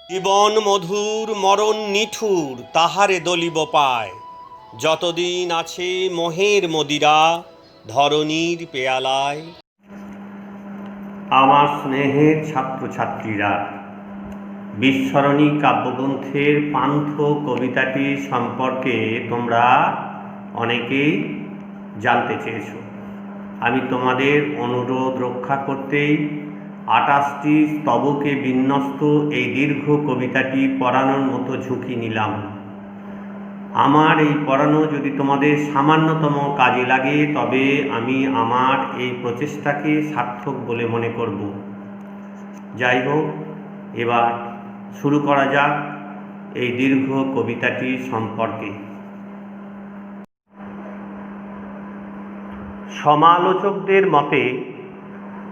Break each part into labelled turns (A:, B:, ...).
A: জীবন মধুর মরণ নিঠুর তাহারে দলিব পায়, যতদিন আছে মোহের মদিরা ধরণীর পেয়ালায়। আমার স্নেহের ছাত্রছাত্রীরা, বিস্মরণী কাব্যগ্রন্থের পান্থ কবিতাটি সম্পর্কে তোমরা অনেকেই জানতে চেয়েছ। আমি তোমাদের অনুরোধ রক্ষা করতেই 28টি স্তবকে বিন্যস্ত এই দীর্ঘ কবিতাটি পড়ানোর মতো ঝুঁকি নিলাম। আমার এই পড়ানো যদি তোমাদের সামান্যতম কাজে লাগে, তবে আমি আমার এই প্রচেষ্টাকে সার্থক বলে মনে করব। যাই হোক, এবার শুরু করা যাক এই দীর্ঘ কবিতাটি সম্পর্কে। সমালোচকদের মতে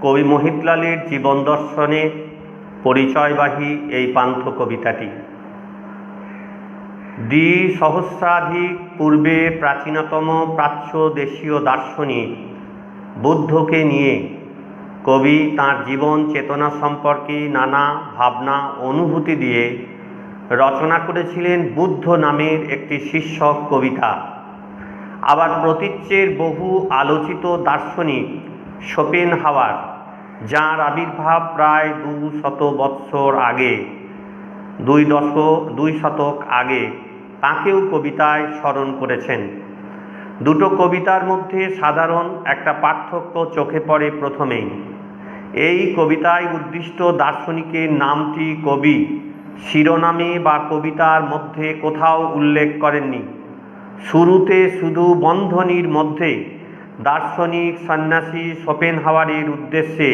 A: কবি মহিতলালের জীবন দর্শনের পরিচয়বাহী এই পান্থ কবিতাটি দ্বিসহস্রাধিক পূর্বে প্রাচীনতম প্রাচ্য দেশীয় দার্শনিক বুদ্ধকে নিয়ে কবি তাঁর জীবন চেতনা সম্পর্কে নানা ভাবনা অনুভূতি দিয়ে রচনা করেছিলেন বুদ্ধ নামের একটি শীর্ষক কবিতা। আবার প্রতীচ্যের বহু আলোচিত দার্শনিক শোপেনহাওয়ার, যাঁর আবির্ভাব প্রায় 200 বৎসর আগে, 2 শতক আগে, তাঁকেও কবিতায় স্মরণ করেছেন। দুটো কবিতার মধ্যে সাধারণ একটা পার্থক্য চোখে পড়ে প্রথমেই। এই কবিতায় উদ্দিষ্ট দার্শনিকের নামটি কবি শিরোনামে বা কবিতার মধ্যে কোথাও উল্লেখ করেননি। শুরুতে শুধু বন্ধনীর মধ্যে দার্শনিক সন্ন্যাসী শোপেনহাওয়ারের উদ্দেশ্যে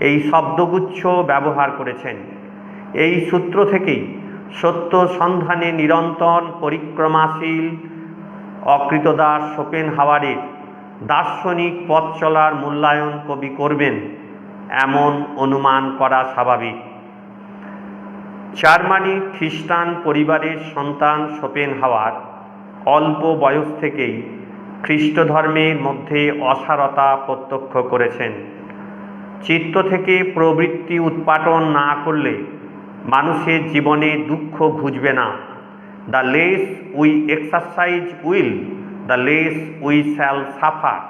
A: এই শব্দগুচ্ছ ব্যবহার করেছেন। এই সূত্র থেকেই সত্য সন্ধানে নিরন্তর পরিক্রমাশীল অকৃতদাস শোপেনহাওয়ারের দার্শনিক পথ চলার মূল্যায়ন কবি করবেন, এমন অনুমান করা স্বাভাবিক। জার্মানির খ্রিস্টান পরিবারের সন্তান শোপেনহাওয়ার অল্প বয়স থেকেই খ্রিস্ট ধর্মের মধ্যে অসারতা প্রত্যক্ষ করেছেন। চিত্ত থেকে প্রবৃত্তি উৎপাটন না করলে মানুষের জীবনে দুঃখ ঘুচবে না। The less we exercise will, the less we shall suffer.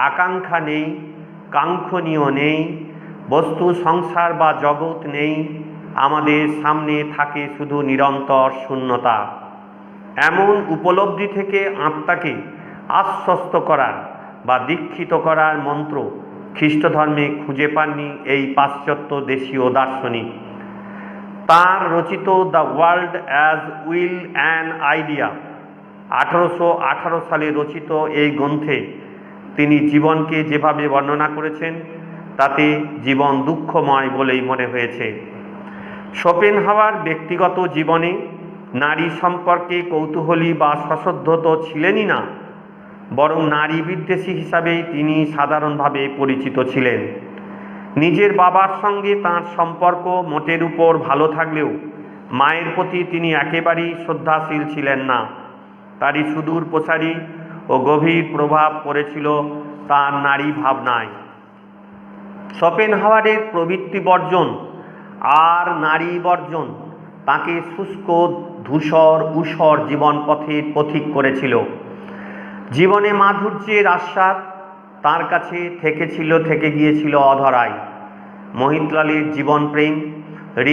A: আকাঙ্ক্ষা নেই, কাঙ্ক্ষণীয় নেই, বস্তু সংসার বা জগৎ নেই, আমাদের সামনে থাকে শুধু নিরন্তর শূন্যতা। এমন উপলব্ধি থেকে আত্মাকে আশ্বস্ত করার বা দীক্ষিত করার মন্ত্র খ্রিস্ট ধর্মে খুঁজে পাননি এই পাশ্চাত্য দেশীয় দার্শনিক। তাঁর রচিত the world as will an idea 1818 সালে রচিত এই গ্রন্থে তিনি জীবনকে যেভাবে বর্ণনা করেছেন, তাতে জীবন দুঃখময় বলেই মনে হয়েছে। শোপেনহাওয়ার ব্যক্তিগত জীবনে নারী সম্পর্কে কৌতূহলী বা সশ্রদ্ধ ছিলেনই না, বরং নারী বিদ্বেষী হিসাবেই তিনি সাধারণভাবে পরিচিত ছিলেন। নিজের বাবার সঙ্গে তাঁর সম্পর্ক মোটের উপর ভালো থাকলেও মায়ের প্রতি তিনি একেবারেই শ্রদ্ধাশীল ছিলেন না। তারই সুদূর প্রসারী ও গভীর প্রভাব পড়েছিল তাঁর নারী ভাবনায়। শোপেনহাওয়ারের প্রবৃত্তি বর্জন আর নারী বর্জন তাঁকে শুষ্ক ধূসর ঊষর জীবনপথের পথিক করেছিল। জীবনে মাধুর্যের আস্বাদ তাঁর কাছে থেকে গিয়েছিল অধরাই। মহিতলালের জীবনপ্রেম,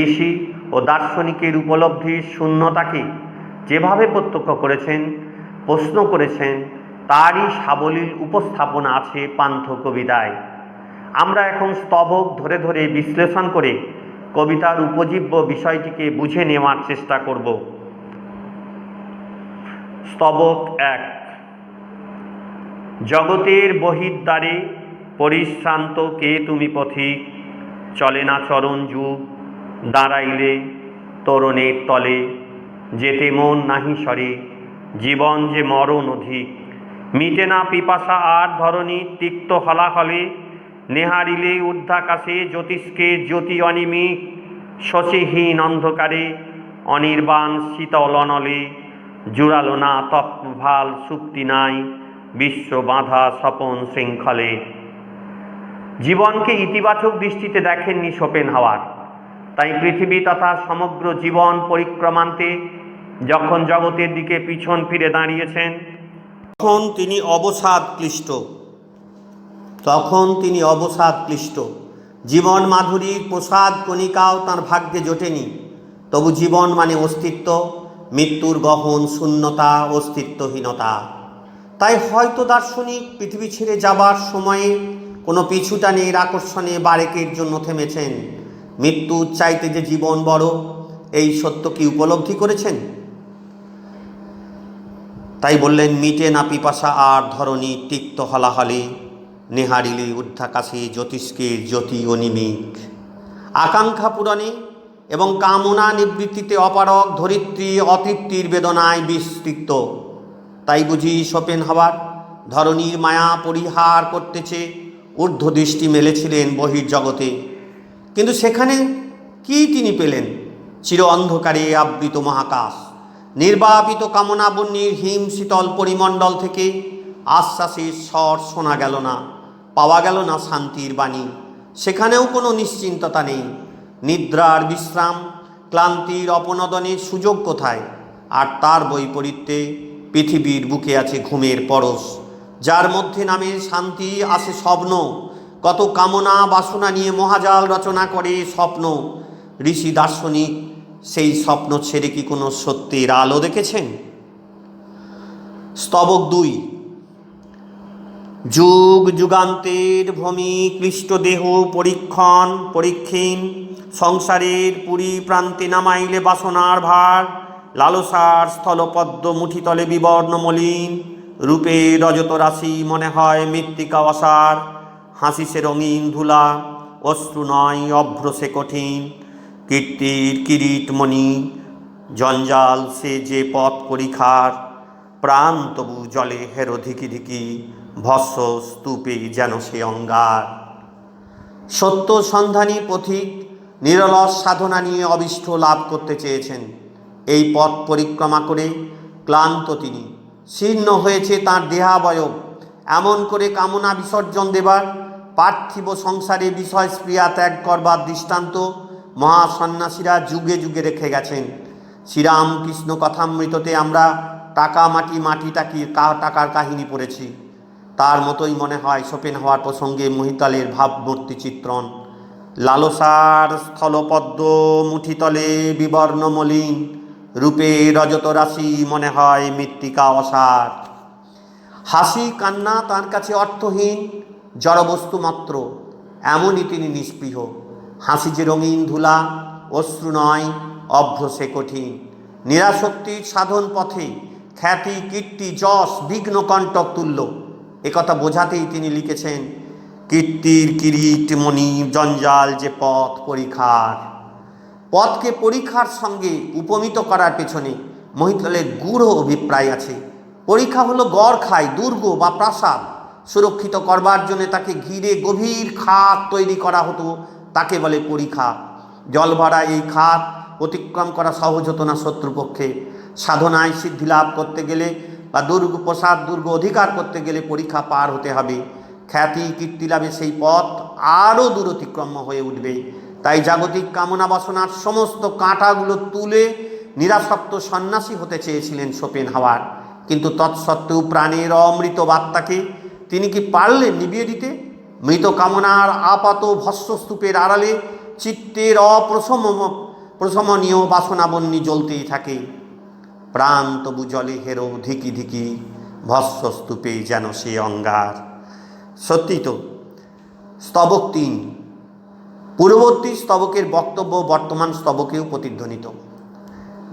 A: ঋষি ও দার্শনিকের উপলব্ধির শূন্যতাকে যেভাবে প্রত্যক্ষ করেছেন, প্রশ্ন করেছেন, তারই সাবলীল উপস্থাপনা আছে পান্থ কবিতায়। আমরা এখন স্তবক ধরে ধরে বিশ্লেষণ করে কবিতার উপজীব্য বিষয়টিকে বুঝে নেওয়ার চেষ্টা করব। স্তবক 1। জগতের বহির্দ্বারে পরিশ্রান্ত কে তুমি পথিক, চলে না চরণ যুগ, দাঁড়াইলে তরণের তলে, যেতে মন নাহি সরে, জীবন যে মরণ অধিক, মিটে না পিপাসা আর ধরণী তিক্ত হলাহলে, নেহারিলে ঊর্ধ্বাকাশে জ্যোতিষ্কে জ্যোতি অনিমিক, শশীহীন অন্ধকারে অনির্বাণ শীতল অনলে, জুড়ালো না তপ্তভাল সুপ্তি নাই, বিশ্ব বাঁধা স্বপন শৃঙ্খলে। জীবনকে ইতিবাচক দৃষ্টিতে দেখেননি শোপেনহাওয়ার। তাই পৃথিবী তথা সমগ্র জীবন পরিক্রমান্তে যখন জগতের দিকে পিছন ফিরে দাঁড়িয়েছেন, তখন তিনি অবসাদ ক্লিষ্ট। জীবন মাধুরীর প্রসাদ কণিকাও তাঁর ভাগ্যে জোটেনি। তবু জীবন মানে অস্তিত্ব, মৃত্যুর গহন শূন্যতা, অস্তিত্বহীনতা। তাই হয়তো দার্শনিক পৃথিবী ছেড়ে যাবার সময়ে কোনো পিছুটানের আকর্ষণে বারেকের জন্য থেমেছেন। মৃত্যুর চাইতে যে জীবন বড়, এই সত্য কি উপলব্ধি করেছেন? তাই বললেন, মিটে না পিপাসা আর ধরণী তিক্ত হলাহলে, নেহারিলে ঊর্ধ্বাকাশে জ্যোতিষ্কের জ্যোতি অনিমিক। আকাঙ্ক্ষা পূরণে এবং কামনা নিবৃত্তিতে অপারগ ধরিত্রী অতৃপ্তির বেদনায় বিস্তৃত। তাই বুঝি শোপেনহাওয়ার ধরণীর মায়া পরিহার করতেছে ঊর্ধ্বদৃষ্টি মেলেছিলেন বহির্জগতে। কিন্তু সেখানে কি তিনি পেলেন? চির অন্ধকারে আবৃত মহাকাশ, নির্বাপিত কামনাবন্যীর হিম শীতল পরিমণ্ডল থেকে আশ্বাসের স্বর শোনা গেল না, পাওয়া গেল না শান্তির বাণী। সেখানেও কোনো নিশ্চিন্ততা নেই। নিদ্রার বিশ্রাম, ক্লান্তির অপনোদনের সুযোগ কোথায়? আর তার বৈপরীত্যে পৃথিবীর বুকে আছে ঘুমের পরশ, যার মধ্যে নামে শান্তি আসে স্বপ্ন। কত কামনা বাসনা নিয়ে মহাজাল রচনা করে স্বপ্ন। ঋষি দার্শনিক সেই স্বপ্ন ছেড়ে কি কোনো সত্যের আলো দেখেছেন? স্তবক 2। যুগ যুগান্তের ভূমি ক্লিষ্ট দেহ পরীক্ষীণ, সংসারের পুরী প্রান্তে নামাইলে বাসনার ভার। লালসার স্থলপদ্ম মুঠিতলে বিবর্ণ মলিন, রূপে রজত রাশি মনে হয় মৃত্তিকা অসার। হাসিসে রঙিন ধুলা, অশ্রু নয় অভ্র সে কঠিন। কীর্তির কিরীটমণি জঞ্জাল সে যে পথ পরিখার। প্রাণ তবু জলে হেরো ধিকি ধিকি, ভস্ম স্তূপে যেন সে অঙ্গার। সত্য সন্ধানী পথিক নিরলস সাধনা নিয়ে অভীষ্ট লাভ করতে চেয়েছেন। এই পথ পরিক্রমা করে ক্লান্ত তিনি, শীর্ণ হয়েছে তাঁর দেহাবয়ব। এমন করে কামনা বিসর্জন দেবার, পার্থিব সংসারে বিষয় স্প্রিয়া ত্যাগ করবার দৃষ্টান্ত মহাসন্ন্যাসীরা যুগে যুগে রেখে গেছেন। শ্রীরামকৃষ্ণ কথামৃততে আমরা টাকা মাটি মাটি টাকার কাহিনী পড়েছি। তার মতোই মনে হয় শোপেনহাওয়ার প্রসঙ্গে মহিতালের ভাবমূর্তি চিত্রণ। লালসার স্থলপদ্ম মুঠিতলে বিবর্ণ মলিন, রূপে রজত রাশি মনে হয় মৃত্তিকা অসার। হাসি কান্না তার কাছে অর্থহীন, জড়বস্তু মাত্র। এমনই তিনি নিস্পৃহ। হাসি যে রঙিন ধুলা, অশ্রু নয় অভ্র সে কঠিন। নিরাসক্তির সাধন পথে খ্যাতি কীর্তি যশ বিঘ্ন কণ্টক তুল্য। একথা বোঝাতেই তিনি লিখেছেন, কীর্তির কিরীটমণি জঞ্জাল যে পথ পরিখার। পথকে পরীক্ষার সঙ্গে উপমিত করার পেছনে মহিতলের গূঢ় অভিপ্রায় আছে। পরীক্ষা হলো গড় খাই, দুর্গ বা প্রাসাদ। সুরক্ষিত করবার জন্য তাকে ঘিরে গভীর খাত তৈরি করা হতো, তাকে বলে পরীক্ষা। জল ভরা এই খাত অতিক্রম করা সহজ হতো না শত্রুপক্ষে। সাধনায় সিদ্ধি লাভ করতে গেলে বা দুর্গ অধিকার করতে গেলে পরীক্ষা পার হতে হবে। খ্যাতি কীর্তি লাভে সেই পথ আরও দূর অতিক্রম্য হয়ে উঠবে। তাই জাগতিক কামনা বাসনার সমস্ত কাঁটাগুলো তুলে নিরাসক্ত সন্ন্যাসী হতে চেয়েছিলেন শোপেনহাওয়ার। কিন্তু তৎসত্ত্বেও প্রাণের অমৃত বার্তাকে তিনি কি পারলেন নিভিয়ে দিতে? মৃত কামনার আপাত ভস্মস্তূপের আড়ালে চিত্তের অপ্রশমনীয় বাসনাবন্যী জ্বলতেই থাকে। প্রাণ তবু জলে হেরো ধিকি ধিকি, ভস্মস্তূপে যেন সে অঙ্গার। সত্যি তো। স্তবক 3। পূর্ববর্তী স্তবকের বক্তব্য বর্তমান স্তবকেও প্রতিধ্বনিত।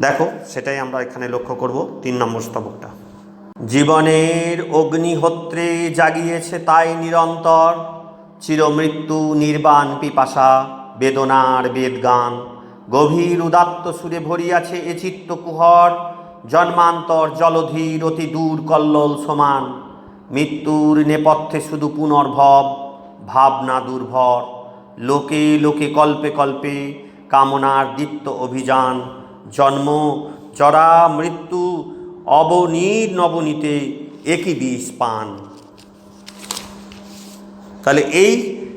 A: দেখো, সেটাই আমরা এখানে লক্ষ্য করব। 3 নম্বর স্তবকটা। জীবনের অগ্নিহোত্রে জাগিয়েছে তাই নিরন্তর, চিরমৃত্যু নির্বাণ পিপাসা বেদনার বেদগান। গভীর উদাত্ত সুরে ভরিয়াছে এ চিত্ত কুহর, জন্মান্তর জলধির অতি দূর কল্লোল সমান। মৃত্যুর নেপথ্যে শুধু পুনর্ভব, ভাবনা দুর্ভর। লোকে লোকে কল্পে কল্পে কামনার দীপ্ত অভিযান। জন্ম জরা মৃত্যু নবনীতে একই বিষ পান। তাহলে এই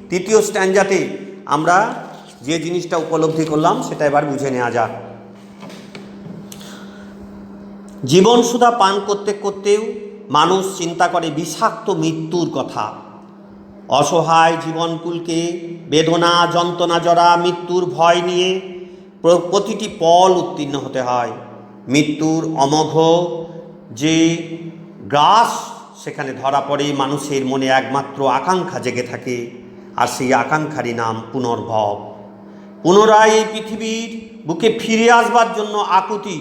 A: তৃতীয় স্ট্যাঞ্জাতে আমরা যে জিনিসটা উপলব্ধি করলাম সেটা এবার বুঝে নেওয়া যাক। জীবন সুধা পান করতে করতেও মানুষ চিন্তা করে বিষাক্ত মৃত্যুর কথা। অসহায় জীবনকুলকে বেদনা যন্ত্রণা জড়া মৃত্যুর ভয় নিয়ে প্রতিটি পল উত্তীর্ণ হতে হয়। মৃত্যুর অমোঘ যে গ্রাস সেখানে ধরা পড়ে, মানুষের মনে একমাত্র আকাঙ্ক্ষা জেগে থাকে, আর সেই আকাঙ্ক্ষারই নাম পুনর্ভব। পুনরায় এই পৃথিবীর বুকে ফিরে আসবার জন্য আকুতি,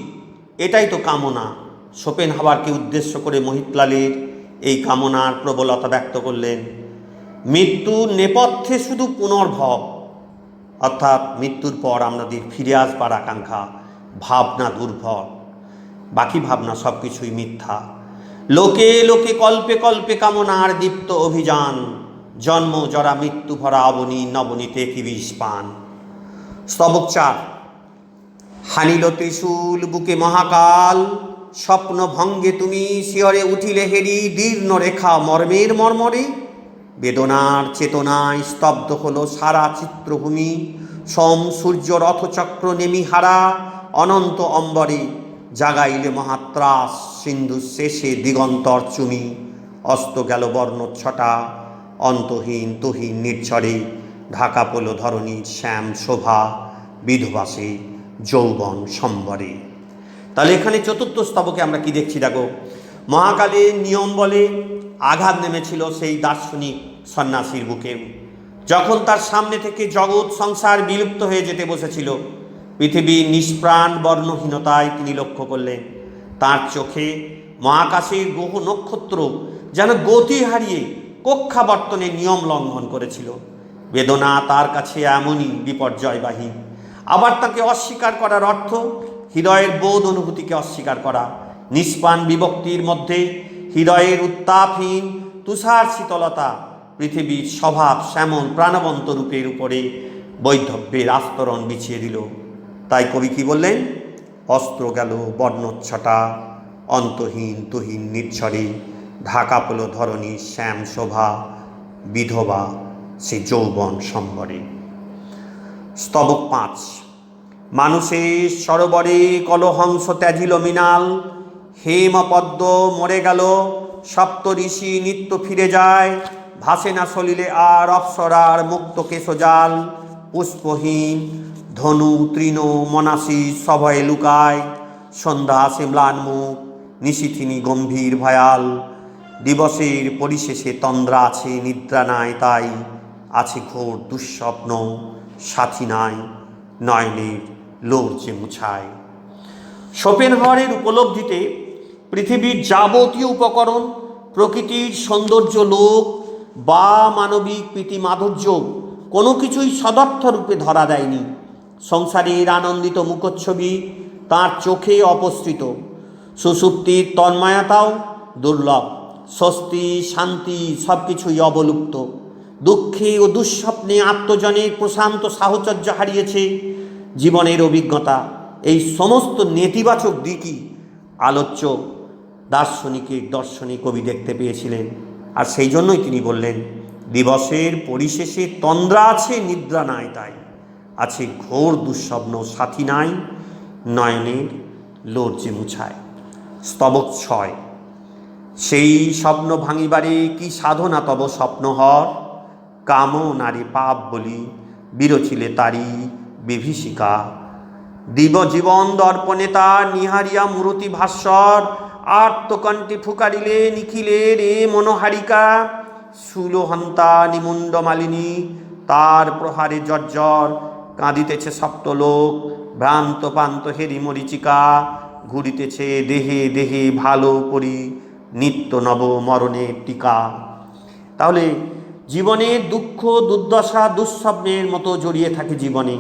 A: এটাই তো কামনা। শোপেনহাওয়ারকে উদ্দেশ্য করে মোহিতলালের এই কামনার প্রবলতা ব্যক্ত করলেন। মৃত্যুর নেপথ্যে শুধু পুনর্ভব, অর্থাৎ মৃত্যুর পর আমাদের ফিরে আসবার আকাঙ্ক্ষা, ভাবনা দুর্ভর। বাকি ভাবনা সব কিছুই মিথ্যা। লোকে লোকে কল্পে কল্পে কামনার দীপ্ত অভিযান, জন্ম জরা মৃত্যু ভরা অবনী নবনীতে কি বিষ পান। স্তবক 4। হানিল ত্রিশূল বুকে মহাকাল, স্বপ্ন ভঙ্গে তুমি শিহরে উঠিলে হেরি, দীর্ণ রেখা মর্মের মর্মরে, বেদনার চেতনায় স্তব্ধ হলো সারা চিত্রভূমি। সোম সূর্য রথচক্র নেমিহারা অনন্ত অম্বরে, জাগাইলে মহাত্রাস সিন্ধু শেষে দিগন্তর চুমি। অস্ত গেল বর্ণচ্ছটা অন্তহীন তুহিন নির্ঝরে, ঢাকা পড়ল ধরণীর শ্যাম শোভা বিধবাসে যৌবন সম্বরে। তাহলে এখানে চতুর্থ স্তবকে আমরা কি দেখছি দেখো। মহাকালের নিয়ম বলে আঘাত নেমেছিল সেই দার্শনিক সন্ন্যাসীর বুকে, যখন তার সামনে থেকে জগৎ সংসার বিলুপ্ত হয়ে যেতে বসেছিল। পৃথিবীর নিষ্প্রাণ বর্ণহীনতায় তিনি লক্ষ্য করলেন তার চোখে মহাকাশের গ্রহ নক্ষত্র যেন গতি হারিয়ে কক্ষাবর্তনের নিয়ম লঙ্ঘন করেছিল। বেদনা তার কাছে এমনই বিপর্যয়বাহী। আবার তাকে অস্বীকার করার অর্থ হৃদয়ের বোধ অনুভূতিকে অস্বীকার করা। নিষ্প্রাণ বিভক্তির মধ্যে হৃদয়ের উত্তাপহীন তুষার শীতলতা পৃথিবীর স্বভাব শ্যামল প্রাণবন্ত রূপের উপরে বৈধব্যের আস্তরণ বিছিয়ে দিল। তাই কবি কি বললেন? অস্ত্র গেল বর্ণচ্ছটা অন্তহীন তুহিন নির্ঝরে, ঢাকা পড়ল ধরণী শ্যাম শোভা বিধবা সে যৌবন সম্বরে। স্তবক 5। মানুষের সরোবরে কলহংস ত্যাজিল মৃণাল, হেমপদ্ম মরে গেল সপ্ত ঋষি নিত্য ফিরে যায়, ভাসে না সলিলে আর অপ্সরার মুক্ত কেশজাল, পুষ্পহীন ধনু তৃণ মনাসী সভয়ে লুকায়, সন্ধ্যা আসে ম্লান মুখ নিশিথিনী গম্ভীর ভয়াল, দিবসের পরিশেষে তন্দ্রা আছে নিদ্রা নাই, তাই আছে ঘোর দুঃস্বপ্ন সাথী নাই নয়নের লোর যে মুছায়। শোপেনহাওয়ারের উপলব্ধিতে পৃথিবীর যাবতীয় উপকরণ, প্রকৃতির সৌন্দর্য, লোক বা মানবিক প্রীতি মাধুর্য কোনো কিছুই সদর্থ রূপে ধরা দেয়নি। সংসারের আনন্দিত মুখচ্ছবি তাঁর চোখে অপসৃত, সুষুপ্তির তন্ময়তাও দুর্লভ, স্বস্তি শান্তি সব কিছুই অবলুপ্ত। দুঃখে ও দুঃস্বপ্নে আত্মজনের প্রশান্ত সাহচর্য হারিয়েছে জীবনের অভিজ্ঞতা। এই সমস্ত নেতিবাচক দিকই আলোচ্য দার্শনিকের দর্শনে কবি দেখতে পেয়েছিলেন। আর সেই জন্যই তিনি বললেন, দিবসের পরিশেষে তন্দ্রা আছে নিদ্রা নাই, তাই আছে ঘোর দুঃস্বপ্ন সাথী নাই নয়নের লোর যে মুছায়। স্তবক 6। সেই স্বপ্ন ভাঙিবারে কি সাধনা তব স্বপ্নহর, কাম নারী পাপ বলি বিরচিলে তারি বিভীষিকা, দিব জীবন দর্পণে তার নিহারিয়া মূরতি ভাস্বর, আর্তকণ্ঠে ফুকারিলে নিখিলের এ মনোহারিকা, সুলোহন্তা নিমুণ্ড মালিনী তার প্রহারে জর্জর, কাঁদিতেছে সপ্তলোক ভ্রান্ত পান্ত হেরি মরিচিকা, ঘুরিতেছে দেহে দেহে ভালো করি নিত্য নব মরণের টিকা। তাহলে জীবনের দুঃখ দুর্দশা দুঃস্বপ্নের মতো জড়িয়ে থাকে জীবনে।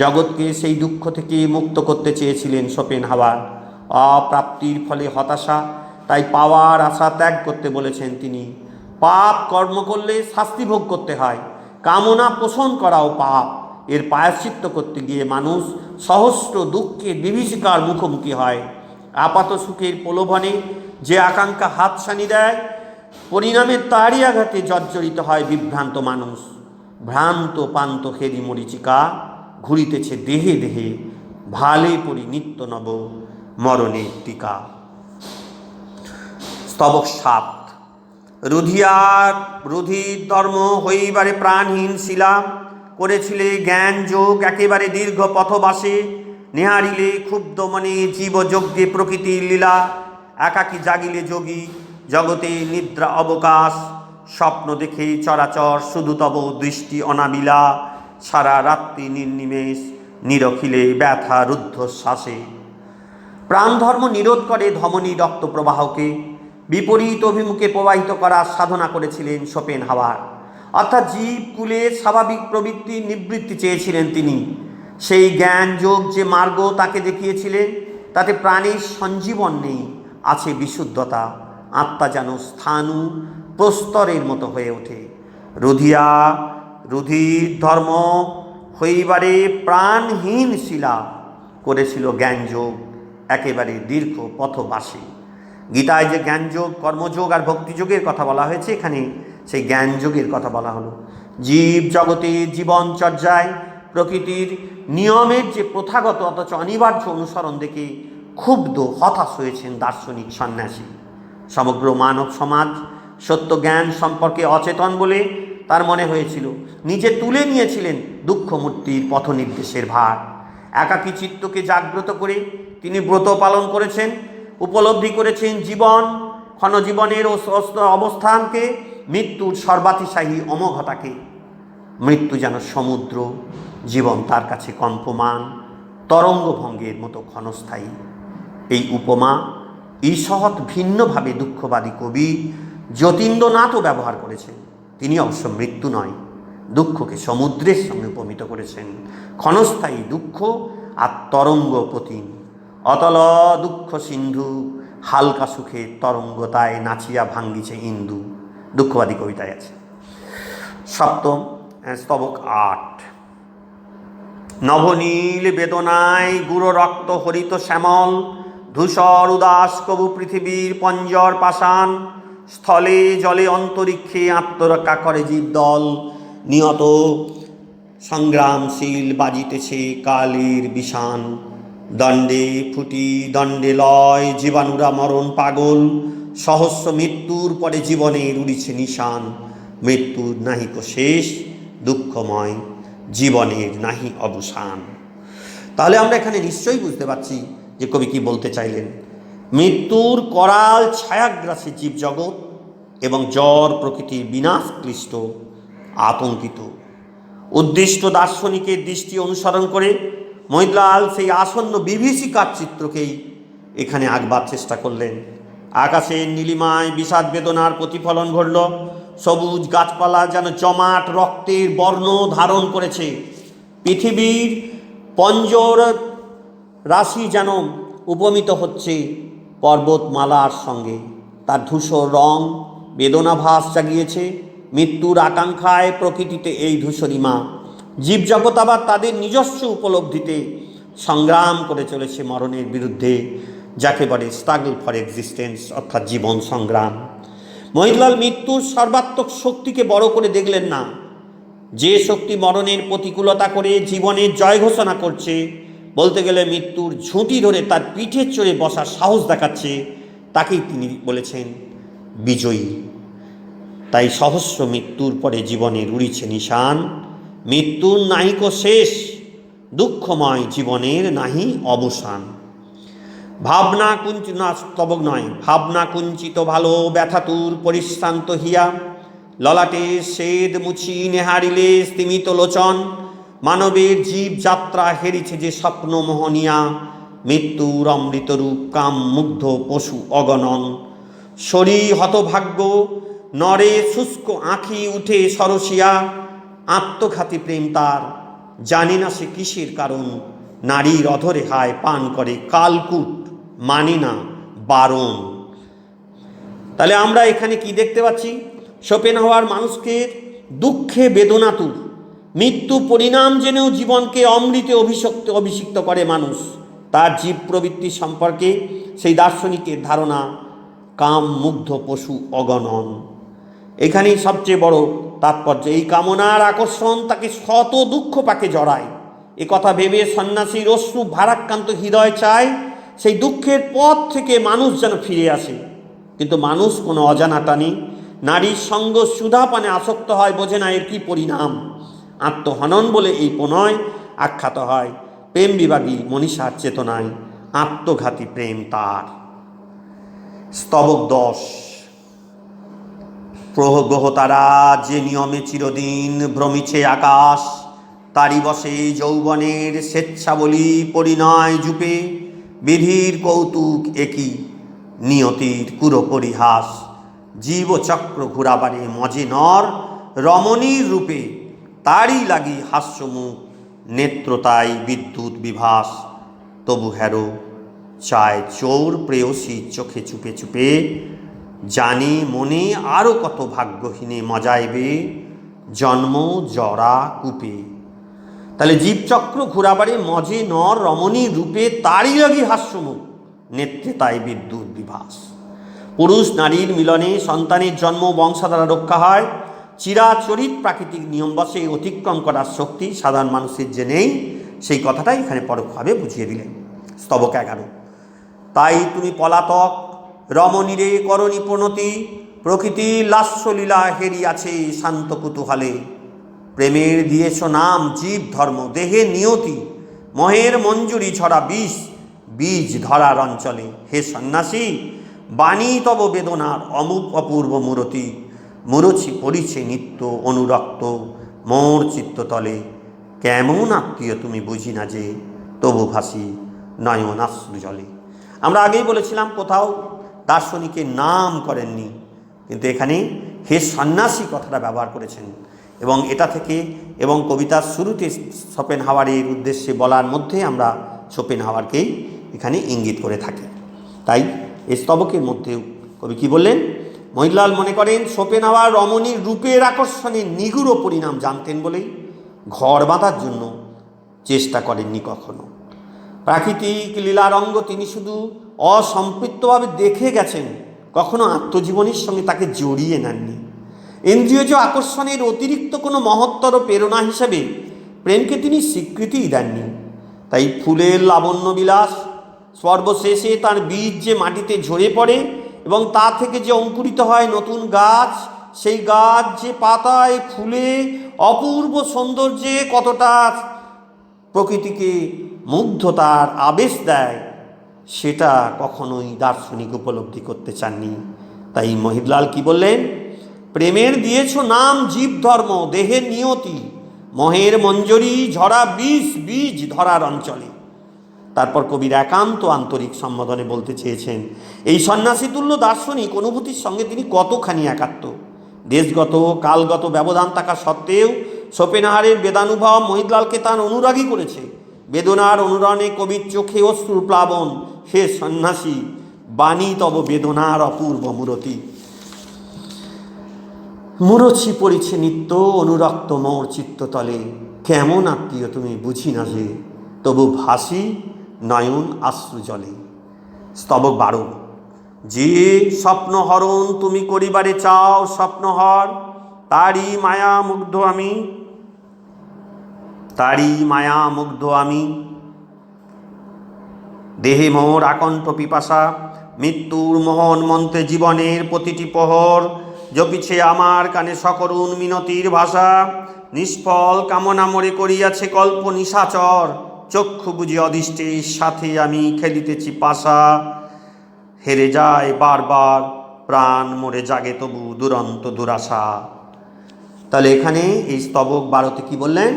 A: জগৎকে সেই দুঃখ থেকে মুক্ত করতে চেয়েছিলেন শোপেনহাওয়ার। অপ্রাপ্তির ফলে হতাশা, তাই পাওয়ার আশা ত্যাগ করতে বলেছেন তিনি। পাপ কর্ম করলে শাস্তি ভোগ করতে হয়, কামনা পোষণ করাও পাপ। এর প্রায়শ্চিত্ত করতে গিয়ে মানুষ সহস্র দুঃখের বিভীষিকার মুখোমুখি হয়। আপাত সুখের প্রলোভনে যে আকাঙ্ক্ষা হাতছানি দেয়, পরিণামে তারই আঘাতে জর্জরিত হয় বিভ্রান্ত মানুষ। ভ্রান্ত পান্ত হেরি মরিচিকা ঘুরিতেছে দেহে দেহে, ভালে পরি নিত্য নব মরণের টিকা। স্তবক 7। রুধির ধর্ম হইবারে প্রাণহীন শিলা, করেছিলে জ্ঞান যোগ একেবারে দীর্ঘ পথবাসে, নেহারিলে ক্ষুব্ধ মনে জীবযজ্ঞে প্রকৃতির লীলা, একাকী জাগিলে যোগী জগতে নিদ্রা অবকাশ, স্বপ্ন দেখে চরাচর শুধু তব দৃষ্টি অনাবিলা, সারা রাত্রি নির্নিমেষ নিরখিলে ব্যথা রুদ্ধশ্বাসে। প্রাণধর্ম নিরোধ করে ধমনী রক্ত প্রবাহকে বিপরীত অভিমুখে প্রবাহিত করার সাধনা করেছিলেন শোপেনহাওয়ার। অর্থাৎ জীবকুলের স্বাভাবিক প্রবৃত্তির নিবৃত্তি চেয়েছিলেন তিনি। সেই জ্ঞান যোগ যে মার্গ তাকে দেখিয়েছিলেন, তাতে প্রাণের সঞ্জীবন নেই, আছে বিশুদ্ধতা। আত্মা যেন স্থাণু প্রস্তরের মতো হয়ে ওঠে। রুধির ধর্ম হইবারে প্রাণহীন শিলা, করেছিল জ্ঞানযোগ একেবারে দীর্ঘ পথবাসী। গীতায় যে জ্ঞানযোগ, কর্মযোগ আর ভক্তিযোগের কথা বলা হয়েছে, এখানে সেই জ্ঞানযোগের কথা বলা হলো। জীব জগতের জীবনচর্যায় প্রকৃতির নিয়মের যে প্রথাগত অথচ অনিবার্য অনুসরণ দেখে ক্ষুব্ধ হতাশ হয়েছেন দার্শনিক সন্ন্যাসী। সমগ্র মানব সমাজ সত্য জ্ঞান সম্পর্কে অচেতন বলে তার মনে হয়েছিল। নিজে তুলে নিয়েছিলেন দুঃখমূর্তির পথ নির্দেশের ভার। একাকী চিত্তকে জাগ্রত করে তিনি ব্রত পালন করেছেন, উপলব্ধি করেছেন জীবন ক্ষণজীবনের অবস্থানকে, মৃত্যুর সর্বাতিশায়ী অমোঘতাকে। মৃত্যু যেন সমুদ্র, জীবন তার কাছে কম্পমান তরঙ্গভঙ্গের মতো ক্ষণস্থায়ী। এই উপমা ঈষৎ ভিন্নভাবে দুঃখবাদী কবি যতীন্দ্রনাথও ব্যবহার করেছেন। তিনি অবশ্য মৃত্যু নয়, দুঃখকে সমুদ্রের সঙ্গে উপমিত করেছেন। ক্ষণস্থায়ী দুঃখ আর তরঙ্গ প্রতিম। অতল দুঃখ সিন্ধু, হালকা সুখে তরঙ্গতায় নাচিয়া ভাঙ্গিছে ইন্দু, দুঃখবাদী কবিতায় আছে। সপ্তম স্তবক 8। নভনীল বেদনায় গুড় রক্ত হরিত শ্যামল, ধূসর উদাস কবু পৃথিবীর পঞ্জর পাষাণ, স্থলে জলে অন্তরিক্ষে আত্মরক্ষা করে জীবদল, নিয়ত সংগ্রামশীল বাজিতেছে কালের বিষাণ। দণ্ডে ফুটি দণ্ডে লয় জীবাণুরা মরণ পাগল, সহস্র মৃত্যুর পরে জীবনের উড়িছে নিশান। মৃত্যুর নাহিক শেষ দুঃখময়, জীবনের নাহি অবসান। তাহলে আমরা এখানে নিশ্চয়ই বুঝতে পারছি যে কবি কি বলতে চাইলেন। মৃত্যুর করাল ছায়াগ্রাসী জীবজগৎ এবং জড় প্রকৃতির বিনাশ ক্লিষ্ট আতঙ্কিত। উদ্দিষ্ট দার্শনিকের দৃষ্টি অনুসরণ করে মহিতলাল সেই আসন্ন বিভীষিকার চিত্রকেই এখানে আঁকবার চেষ্টা করলেন। আকাশের নীলিমায় বিষাদ বেদনার প্রতিফলন ঘটল। সবুজ গাছপালা যেন জমাট রক্তের বর্ণ ধারণ করেছে। পৃথিবীর পঞ্জর রাশি যেন উপমিত হচ্ছে পর্বতমালার সঙ্গে। তার ধূসর রং বেদনাভাস জাগিয়েছে। মৃত্যুর আকাঙ্ক্ষায় প্রকৃতিতে এই ধূসরিমা। জীবজগৎ আবার তাদের নিজস্ব উপলব্ধিতে সংগ্রাম করে চলেছে মরণের বিরুদ্ধে, যাকে বলে স্ট্রাগল ফর এক্সিস্টেন্স, অর্থাৎ জীবন সংগ্রাম। মহিতলাল মৃত্যুর সর্বাত্মক শক্তিকে বড় করে দেখলেন না। যে শক্তি মরণের প্রতিকূলতা করে জীবনের জয় ঘোষণা করছে, বলতে গেলে মৃত্যুর ঝুঁটি ধরে তার পিঠে চড়ে বসার সাহস দেখাচ্ছে, তাকেই তিনি বলেছেন বিজয়ী। তাই সহস্র মৃত্যুর পরে জীবনের উড়িছে নিশান। মৃত্যুর নাহিক শেষ, দুঃখময় জীবনের নাহি অবসান। ভাবনা কুঞ্চিত না স্তবক নয়, ভাবনা কুঞ্চিত ভালো ব্যথাতুর পরিশ্রান্ত হিয়া, ললাটে শ্বেদ মুছি নেহারিলে স্তিমিত লোচন। মানবের জীব যাত্রা হেরিছে যে স্বপ্ন মোহনিয়া, মৃত্যুর অমৃতরূপ কাম মুগ্ধ পশু অগণন। শরী হতভাগ্য নরে শুষ্ক আঁখি উঠে সরসিয়া, আত্মঘাতী প্রেম তার জানি না সে কিসের কারণ। নারীর অধরে হায় পান করে কালকুট, মানি না বারণ। তাহলে আমরা এখানে কি দেখতে পাচ্ছি? শোপেনহাওয়ার মানুষকে দুঃখে বেদনাতুর, মৃত্যু পরিণাম জেনেও জীবনকে অমৃতে অভিষিক্ত করে মানুষ। তার জীব প্রবৃত্তি সম্পর্কে সেই দার্শনিকের ধারণা কাম মুগ্ধ পশু অগণন। এখানেই সবচেয়ে বড় তাৎপর্য, এই কামনার আকর্ষণ তাকে শত দুঃখ পাকে জড়ায়। এ কথা ভেবে সন্ন্যাসীর অশ্রু ভারাক্রান্ত হৃদয় চায় সেই দুঃখের পথ থেকে মানুষ যেন ফিরে আসে। কিন্তু মানুষ কোনো অজানা টানে নারীর সঙ্গ সুধাপানে আসক্ত হয়, বোঝে না এর কি পরিণাম। আত্মহনন বলে এই প্রণয় আখ্যাত হয়। প্রেম বিভাগী মনীষার চেতনায় আত্মঘাতী প্রেম তার। স্তবক 10। গ্রহ তারা যে নিয়মে চিরদিন ভ্রমিছে আকাশ, তারি বসে যৌবনের স্বেচ্ছাবলী পরিণয় জুপে। বিধির কৌতুক একই, নিয়তির কুরো পরিহাস। জীবচক্র ঘুরাবারে মজে নর রমণীর রূপে, তারই লাগি হাস্যমুখ নেত্রতাই বিদ্যুৎ বিভাস। তবু হেরো চায় চোর প্রেয়সী চোখে চুপে চুপে, জানে মনে আরও কত ভাগ্যহীনে মজাইবে জন্ম জরা কূপে। তাহলে জীবচক্র ঘোরাবারে মজে নর রমণীর রূপে, তারই লাগি হাস্যমুখ নেত্রে তাই বিদ্যুৎ বিভাস। পুরুষ নারীর মিলনে সন্তানের জন্ম বংশধারা রক্ষা হয়। চিরাচরিত প্রাকৃতিক নিয়ম বশে অতিক্রম করার শক্তি সাধারণ মানুষের যে নেই, সেই কথাটাই এখানে পরোক্ষভাবে বুঝিয়ে দিলেন। স্তবক 11। তাই তুমি পলাতক রমণীরে করণী প্রণতি, প্রকৃতির লাস্যলীলা হেরিয়াছে শান্ত কুতূহলে। প্রেমের দিয়েছ নাম জীব ধর্ম দেহে নিয়তি, মহের মঞ্জুরি ছড়া বিষ বীজ ধরার অঞ্চলে। হে সন্ন্যাসী, বাণী তব বেদনার অমুক অপূর্ব মূরতি, মুরছি পরিছে নিত্য অনুরক্ত মোর চিত্ততলে। কেমন আত্মীয় তুমি বুঝি না যে, তবু ভাসি নয়নাশ্রু জলে। আমরা আগেই বলেছিলাম কোথাও দার্শনিকের নাম করেননি, কিন্তু এখানে হে সন্ন্যাসী কথাটা ব্যবহার করেছেন। এবং এটা থেকে এবং কবিতার শুরুতে শোপেনহাওয়ারের উদ্দেশ্যে বলার মধ্যে আমরা শোপেনহাওয়ারকেই এখানে ইঙ্গিত করে থাকি। তাই এই স্তবকের মধ্যেও কবি কী বললেন? মহিলাল মনে করেন শোপেনহাওয়ার রমণীর রূপের আকর্ষণের নিগুড় পরিণাম জানতেন বলেই ঘর বাঁধার জন্য চেষ্টা করেননি কখনো। প্রাকৃতিক লীলারঙ্গ তিনি শুধু অসম্পৃক্তভাবে দেখে গেছেন, কখনো আত্মজীবনীর সঙ্গে তাকে জড়িয়ে নেননি। ইন্দ্রিয়জ আকর্ষণের অতিরিক্ত কোনো মহত্তর প্রেরণা হিসেবে প্রেমকে তিনি স্বীকৃতিই দেননি। তাই ফুলের লাবণ্য বিলাস, সর্বশেষে তার বীজ যে মাটিতে ঝরে পড়ে এবং তা থেকে যে অঙ্কুরিত হয় নতুন গাছ, সেই গাছ যে পাতায় ফুলে অপূর্ব সৌন্দর্যে কতটা প্রকৃতিকে মুগ্ধতার আবেশ দেয়, সেটা কখনোই দার্শনিক উপলব্ধি করতে চাননি। তাই মহিদলাল কি বললেন? প্রেমের দিয়েছ নাম জীব ধর্ম দেহের নিয়তি, মহের মঞ্জরি ঝরা বিষ বীজ ধরার অঞ্চলে। তারপর কবির একান্ত আন্তরিক সম্বোধনে বলতে চেয়েছেন এই সন্ন্যাসীতুল্য দার্শনিক অনুভূতির সঙ্গে তিনি কতখানি একাত্ম। দেশগত কালগত ব্যবধান থাকা সত্ত্বেও শোপেনহাওয়ারের বেদানুভব মহিদলালকে তার অনুরাগী করেছে। বেদনার অনুরণে কবির চোখে অশ্রু প্লাবন। হে সন্ন্যাসী, বাণী তব বেদনার অপূর্ব মূরতি, মুরছি পড়িছে নিত্য অনুরক্ত মোর চিত্ততলে। কেমন আত্মীয় তুমি বুঝি না যে, তবু ভাসি নয়ন আশ্রু জলে। স্তবক 12। যে স্বপ্ন হরণ তুমি করিবারে চাও স্বপ্নহর, তারই মায়া মুগ্ধ আমি, তারই মায়া মুগ্ধ আমি। দেহে মোর আকণ্ঠ পিপাসা, মৃত্যুর মোহন মন্ত্রে জীবনের প্রতিটি প্রহর জপিছে আমার কানে সকরুণ মিনতির ভাষা। নিষ্ফল কামনা মরে করিয়াছে কল্প নিশাচর, চক্ষু বুঝি অদৃষ্টের সাথে আমি খেলিতেছি পাশা। হেরে যায় বারবার প্রাণ মরে জাগে তবু দুরন্ত দুরাশা। তাহলে এখানে এই স্তবক 12তে কি বললেন?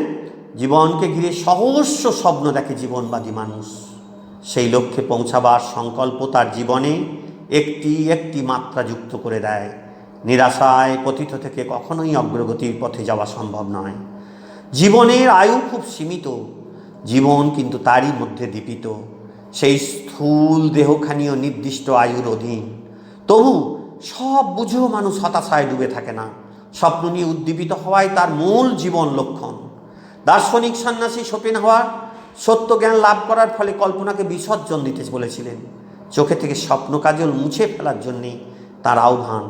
A: জীবনকে ঘিরে সহস্র স্বপ্ন দেখে জীবনবাদী মানুষ। সেই লক্ষ্যে পৌঁছাবার সংকল্প তার জীবনে একটি একটি মাত্রা যুক্ত করে দেয়। নিরাশায় পতিত থেকে কখনোই অগ্রগতির পথে যাওয়া সম্ভব নয়। জীবনের আয়ু খুব সীমিত, জীবন কিন্তু তারই মধ্যে দীপিত। সেই স্থূল দেহখানিও নির্দিষ্ট আয়ুর অধীন। তবু সব বুঝেও মানুষ হতাশায় ডুবে থাকে না। স্বপ্ন নিয়ে উদ্দীপিত হওয়াই তার মূল জীবন লক্ষণ। দার্শনিক সন্ন্যাসী শোপেনহাওয়ার সত্য জ্ঞান লাভ করার ফলে কল্পনাকে বিসর্জন দিতে বলেছিলেন। চোখে থেকে স্বপ্ন কাজল মুছে ফেলার জন্যে তার আহ্বান।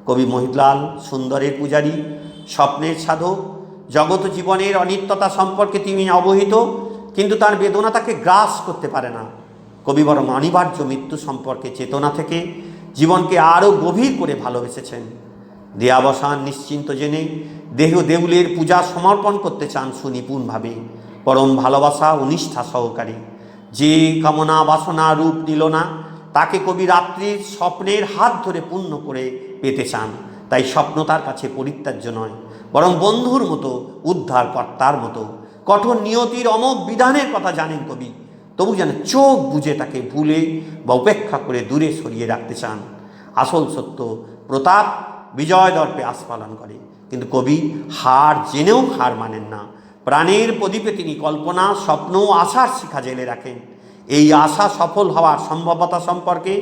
A: কবি মহিদলাল সুন্দরের পূজারী স্বপ্নের সাধক, জগৎ জীবনের অনিত্যতা সম্পর্কে তিনি অবহিত, কিন্তু তার বেদনা তাকে গ্রাস করতে পারে না। কবি বরং অনিবার্য মৃত্যু সম্পর্কে চেতনা থেকে জীবনকে আরও গভীর করে ভালোবেসেছেন। দেহাবসান নিশ্চিন্ত জেনে দেহ দেউলের পূজা সমর্পণ করতে চান সুনিপুণভাবে, পরম ভালোবাসা ও নিষ্ঠা সহকারী। যে কামনা বাসনা রূপ নিল না, তাকে কবি রাত্রির স্বপ্নের হাত ধরে পূর্ণ করে পেতে চান। তাই স্বপ্ন তার কাছে পরিত্যাজ্য নয়, বরং বন্ধুর মতো, উদ্ধারকর্তার মতো। কঠোর নিয়তির অমোঘ বিধানের কথা জানেন কবি, তবু যেন চোখ বুজে তাকে ভুলে বা উপেক্ষা করে দূরে সরিয়ে রাখতে চান। আসল সত্য প্রতাপ বিজয় দর্পে আস্ফালন করে, কিন্তু কবি হার জেনেও হার মানেন না। প্রাণের প্রদীপে তিনি কল্পনা, স্বপ্ন ও আশার শিখা জেলে রাখেন। এই আশা সফল হওয়ার সম্ভাবনা সম্পর্কে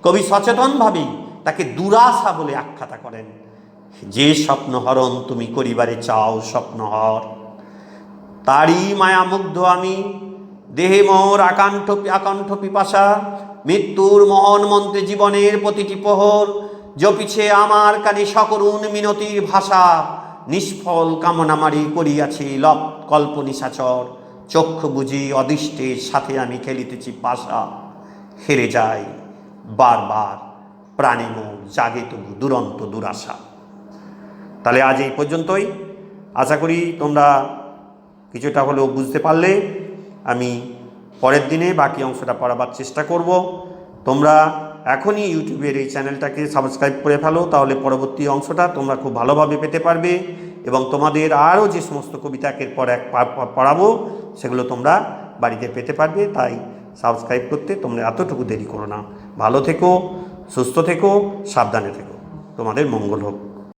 A: কবি সচেতনভাবেই তাকে দুরাশা বলে আখ্যাতা করেন। যে স্বপ্ন হরণ তুমি করিবারে চাও স্বপ্নহর, তারই মায়া মুগ্ধ আমি, দেহে মোর আকাণ্ঠ পিপাসা, মৃত্যুর মহন মন্ত্রে জীবনের প্রতিটি প্রহর জপিছে আমার কানে সকরুণ মিনতির ভাষা। নিষ্ফল কামনা মারি করিয়াছি কল্প নিশাচর, চক্ষু বুঝি অদৃষ্টের সাথে আমি খেলিতেছি পাশা। হেরে যাই বারবার প্রাণে মোর, জাগে তবু দুরন্ত দুরাশা। তাহলে আজ এই পর্যন্তই। আশা করি তোমরা কিছুটা হলেও বুঝতে পারলে। আমি পরের দিনে বাকি অংশটা পড়াবার চেষ্টা করব। তোমরা এখনই ইউটিউবের এই চ্যানেলটাকে সাবস্ক্রাইব করে ফেলো, তাহলে পরবর্তী অংশটা তোমরা খুব ভালোভাবে পেতে পারবে, এবং তোমাদের আরও যে সমস্ত কবিতা একের পর এক পড়াবো সেগুলো তোমরা বাড়িতে পেতে পারবে। তাই সাবস্ক্রাইব করতে তোমরা এতটুকু দেরি করো না। ভালো থেকো, সুস্থ থেকো, সাবধানে থেকো। তোমাদের মঙ্গল হোক।